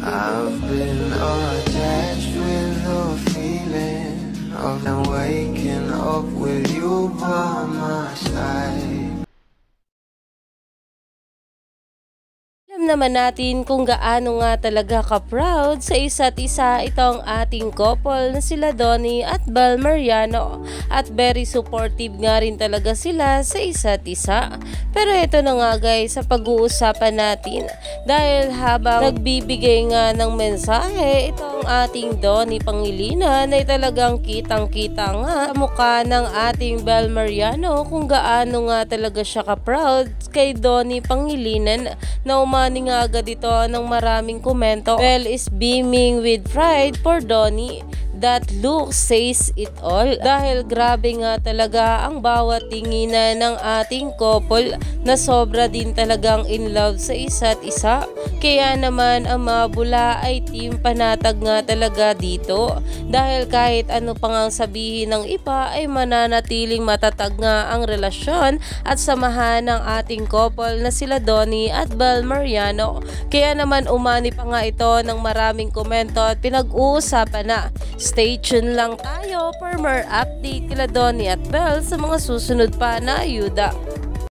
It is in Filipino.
I've been attached with the feeling of waking up with you by my side. Alam naman natin kung gaano nga talaga ka-proud sa isa't isa itong ating couple na sila Donnie at Bel Mariano, at very supportive nga rin talaga sila sa isa't isa. Pero ito na nga guys, sa pag-uusapan natin, dahil habang nagbibigay nga ng mensahe itong ating Donnie Pangilinan ay talagang kitang-kita nga sa mukha ng ating Bel Mariano kung gaano nga talaga siya ka-proud kay Donnie Pangilinan, na umani nga agad ito ng maraming komento. Bel is beaming with pride for Donnie. That look says it all. Dahil grabe nga talaga ang bawat tinginan ng ating couple na sobra din talagang in love sa isa't isa. Kaya naman ang mabula ay team panatag nga talaga dito. Dahil kahit ano pang ang sabihin ng iba ay mananatiling matatag nga ang relasyon at samahan ng ating couple na sila Donnie at Bel Mariano. Kaya naman umani pa nga ito ng maraming komento at pinag-uusapan na. Stay tuned lang tayo for more update kila Donnie at Bel sa mga susunod pa na ayuda.